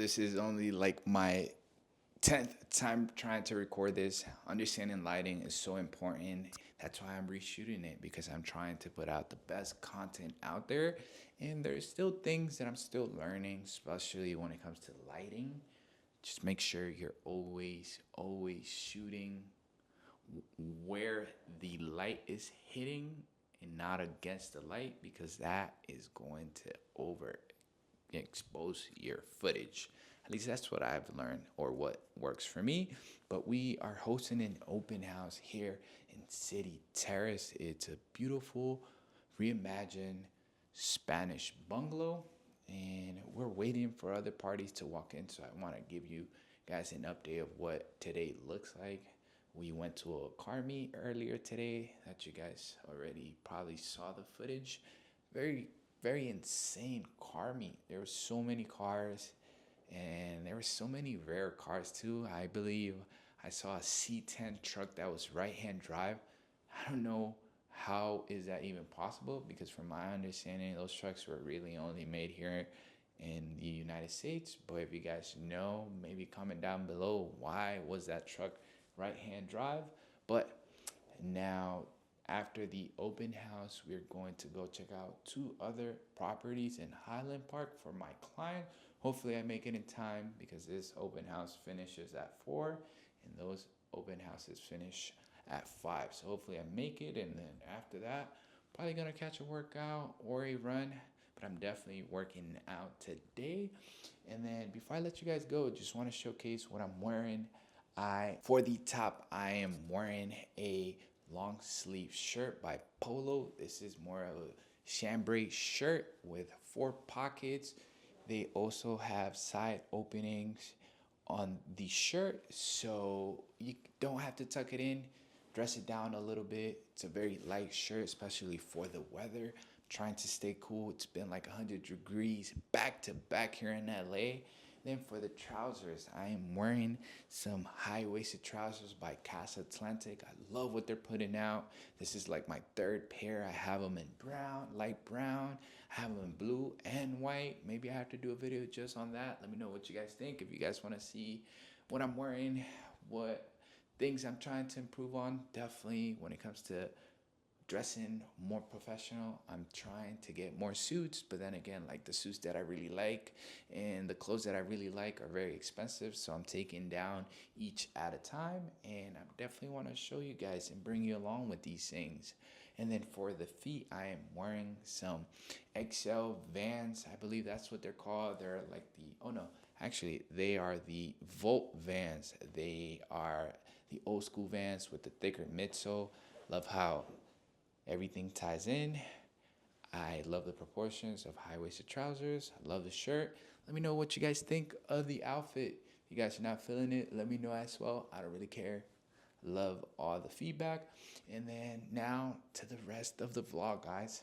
this is only like my 10th time trying to record this. Understanding lighting is so important. That's why I'm reshooting it, because I'm trying to put out the best content out there. And there's still things that I'm still learning, especially when it comes to lighting. Just make sure you're always shooting where the light is hitting and not against the light, because that is going to over expose your footage. At least that's what I've learned, or what works for me. But we are hosting an open house here in City Terrace. It's a beautiful, reimagined Spanish bungalow, and we're waiting for other parties to walk in. So I want to give you guys an update of what today looks like. We went to a car meet earlier today that you guys already probably saw the footage. Very insane car meet. There were so many cars, and there were so many rare cars too. I believe I saw a C10 truck that was right-hand drive. I don't know how is that even possible, because from my understanding, those trucks were really only made here in the United States. But if you guys know, maybe comment down below, why was that truck right-hand drive? But now, after the open house, we're going to go check out two other properties in Highland Park for my client. Hopefully I make it in time, because this open house finishes at 4 and those open houses finish at 5. So hopefully I make it, and then after that, probably gonna catch a workout or a run, but I'm definitely working out today. And then before I let you guys go, just want to showcase what I'm wearing. For the top, I am wearing a long sleeve shirt by Polo. This is more of a chambray shirt with 4 pockets. They also have side openings on the shirt, so you don't have to tuck it in. Dress it down a little bit. It's a very light shirt, especially for the weather. I'm trying to stay cool. It's been like 100 degrees back to back here in LA. Then for the trousers, I am wearing some high-waisted trousers by Casa Atlantic. I love what they're putting out. This is like my 3rd pair. I have them in brown, light brown. I have them in blue and white. Maybe I have to do a video just on that. Let me know what you guys think. If you guys want to see what I'm wearing, what things I'm trying to improve on, definitely when it comes to dressing more professional, I'm trying to get more suits. But then again, like, the suits that I really like and the clothes that I really like are very expensive, so I'm taking down each at a time, and I definitely want to show you guys and bring you along with these things. And then for the feet, I am wearing some XL Vans. I believe that's what they're called. They're like actually they are the Volt Vans. They are the old school Vans with the thicker midsole. Love how everything ties in. I love the proportions of high-waisted trousers. I love the shirt. Let me know what you guys think of the outfit. If you guys are not feeling it, let me know as well. I don't really care. Love all the feedback. And then now to the rest of the vlog, guys.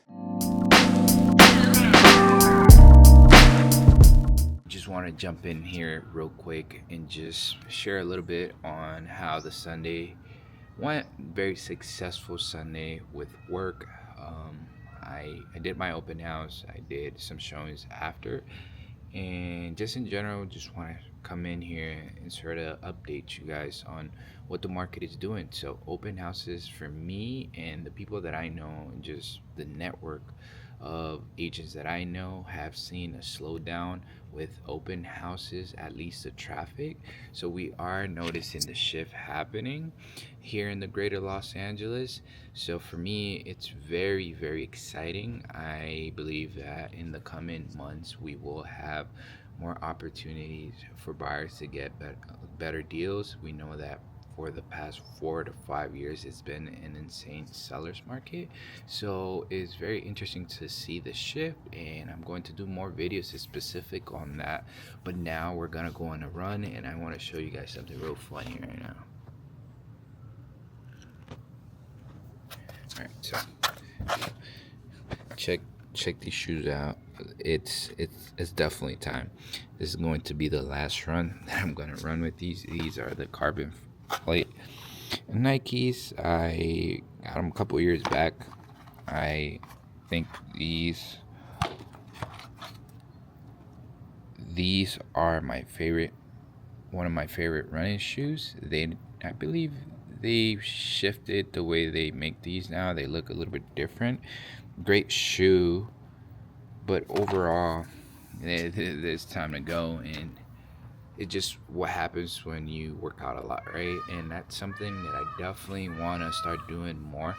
Just want to jump in here real quick and just share a little bit on how the Sunday went. Very successful Sunday with work. I did my open house. I did some showings after, and just in general, just want to come in here and sort of update you guys on what the market is doing. So open houses for me and the people that I know, and just the network of agents that I know, have seen a slowdown with open houses, at least the traffic. So we are noticing the shift happening here in the greater Los Angeles. So for me, it's very exciting. I believe that in the coming months, we will have more opportunities for buyers to get better deals. We know that for the past 4 to 5 years, it's been an insane seller's market. So it's very interesting to see the shift, and I'm going to do more videos specific on that. But now we're gonna go on a run, and I want to show you guys something real fun here right now. All right, so check these shoes out. It's definitely time. This is going to be the last run that I'm gonna run with these. These are the carbon plate Nikes. I got them a couple years back. I think these are my favorite, one of my favorite running shoes. I believe they shifted the way they make these now. They look a little bit different. Great shoe, but overall, it's time to go. And it just what happens when you work out a lot, right? And that's something that I definitely want to start doing more.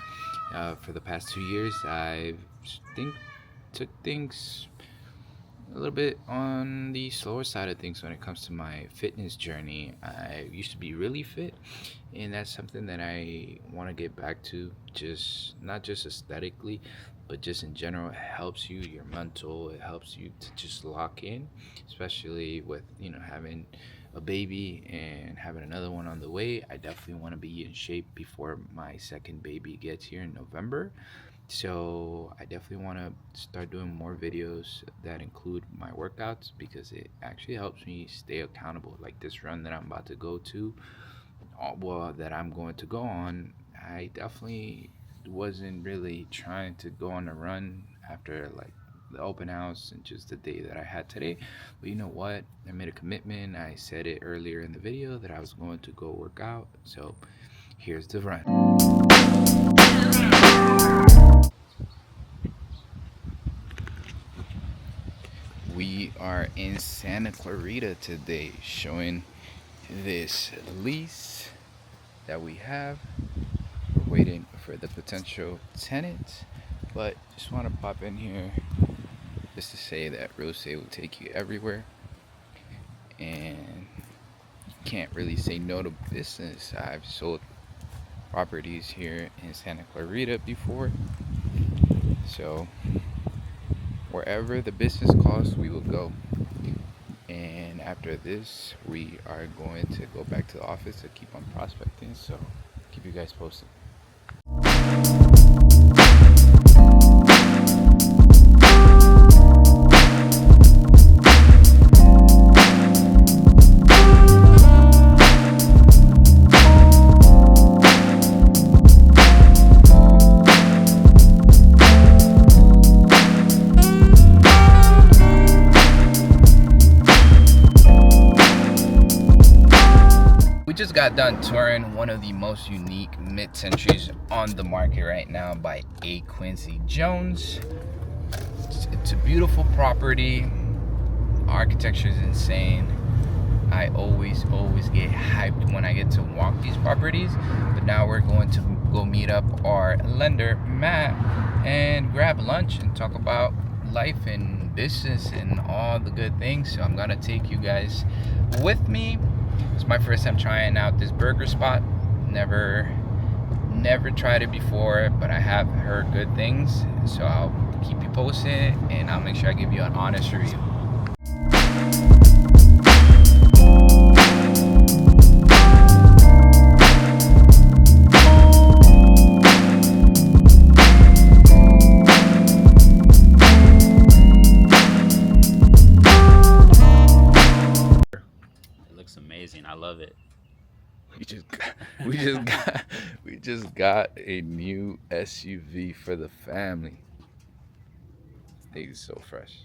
For the past 2 years, I've think took things a little bit on the slower side of things when it comes to my fitness journey. I used to be really fit, and that's something that I want to get back to. Just not just aesthetically, but just in general. It helps you, your mental. It helps you to just lock in, especially with having a baby and having another one on the way. I definitely want to be in shape before my second baby gets here in November. So I definitely want to start doing more videos that include my workouts because it actually helps me stay accountable. Like this run that I'm about to go to, well, that I'm going to go on, I definitely wasn't really trying to go on a run after like the open house and just the day that I had today. But you know what? I made a commitment. I said it earlier in the video that I was going to go work out. So here's the run. We are in Santa Clarita today, showing this lease that we have. We're waiting for the potential tenant, but just want to pop in here just to say that real estate will take you everywhere, and you can't really say no to business. I've sold properties here in Santa Clarita before, so wherever the business calls, we will go. And after this, we are going to go back to the office to keep on prospecting. So keep you guys posted. Just got done touring one of the most unique mid-centuries on the market right now by A. Quincy Jones. It's a beautiful property. Architecture is insane. I always get hyped when I get to walk these properties. But now we're going to go meet up our lender, Matt, and grab lunch and talk about life and business and all the good things. So I'm gonna take you guys with me. It's my first time trying out this burger spot. Never tried it before, but I have heard good things. So I'll keep you posted and I'll make sure I give you an honest review. Amazing. I love it. We just got a new SUV for the family. It's so fresh.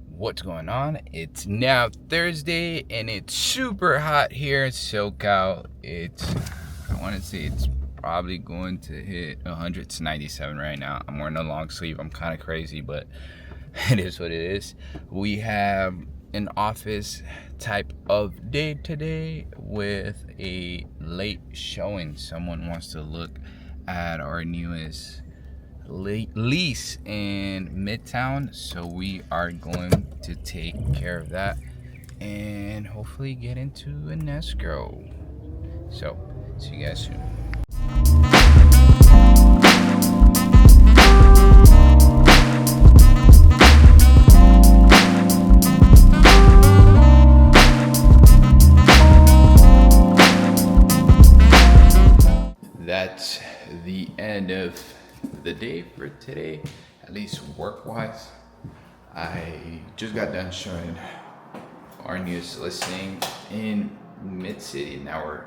What's going on? It's now Thursday and it's super hot here in SoCal. I want to say it's probably going to hit 197 right now. I'm wearing a long sleeve. I'm kind of crazy, but it is what it is. We have an office type of day today with a late showing. Someone wants to look at our newest lease in Midtown, so we are going to take care of that and hopefully get into an escrow. So see you guys soon. That's the end of the day for today, at least work-wise. I just got done showing our newest listing in Mid-City. Now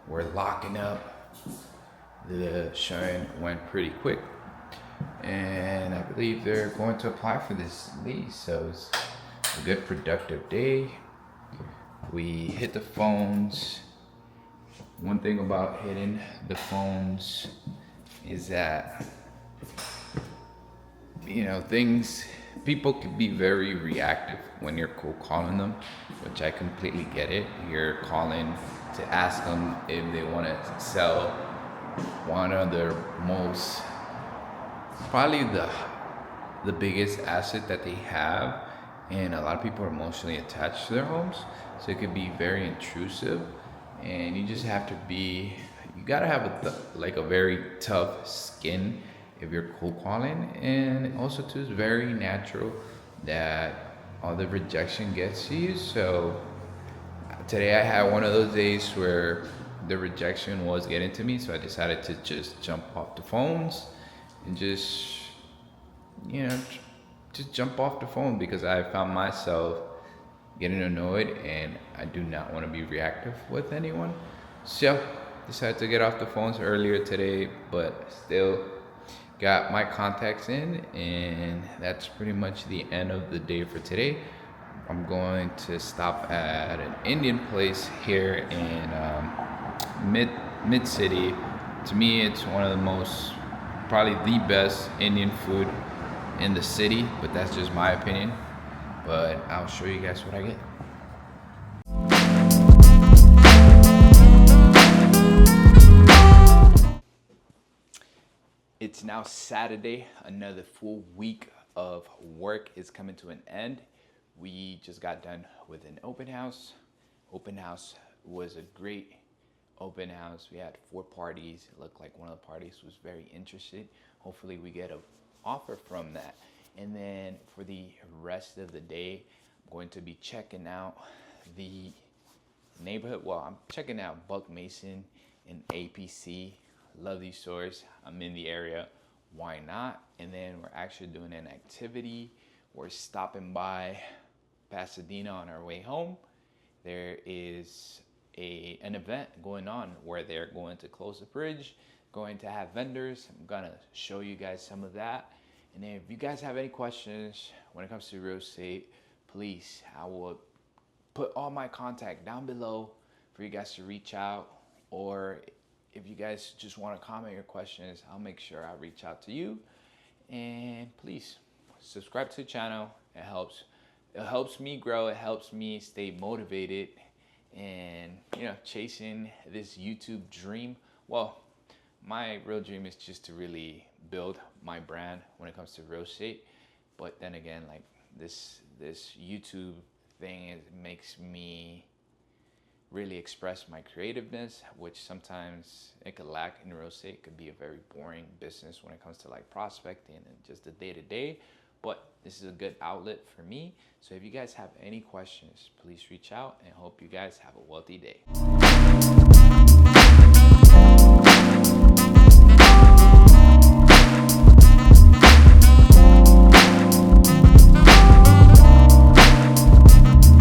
we're locking up. The showing went pretty quick, and I believe they're going to apply for this lease. So it's a good productive day. We hit the phones. One thing about hitting the phones is that, things, people can be very reactive when you're cold calling them, which I completely get it. You're calling to ask them if they want to sell one of their most, probably the biggest asset that they have, and a lot of people are emotionally attached to their homes, so it could be very intrusive, and you just have to be, you gotta have like a very tough skin if you're cold calling. And also too, it's very natural that all the rejection gets to you. So today I had one of those days where the rejection was getting to me, so I decided to just jump off the phones and you know, just jump off the phone, because I found myself getting annoyed and I do not want to be reactive with anyone. So decided to get off the phones earlier today, but still got my contacts in, and that's pretty much the end of the day for today. I'm going to stop at an Indian place here in mid city. To me, it's one of the most, probably the best Indian food in the city, but that's just my opinion. But I'll show you guys what I get. It's now Saturday. Another full week of work is coming to an end. We just got done with an open house. Open house was a great open house. We had 4 parties. It looked like one of the parties was very interested. Hopefully we get an offer from that. And then for the rest of the day, I'm going to be checking out the neighborhood. Well, I'm checking out Buck Mason and APC. Love these stores. I'm in the area. Why not? And then we're actually doing an activity. We're stopping by Pasadena on our way home. There is an event going on where they're going to close the bridge, going to have vendors. I'm gonna show you guys some of that. And then if you guys have any questions when it comes to real estate, please, I will put all my contact down below for you guys to reach out. Or if you guys just want to comment your questions, I'll make sure I reach out to you. And please subscribe to the channel. It helps me grow. It helps me stay motivated and chasing this YouTube dream. Well, my real dream is just to really build my brand when it comes to real estate. But then again, like this YouTube thing makes me really express my creativeness, which sometimes it could lack in real estate. It could be a very boring business when it comes to like prospecting and just the day-to-day. But this is a good outlet for me. So if you guys have any questions, please reach out, and hope you guys have a wealthy day.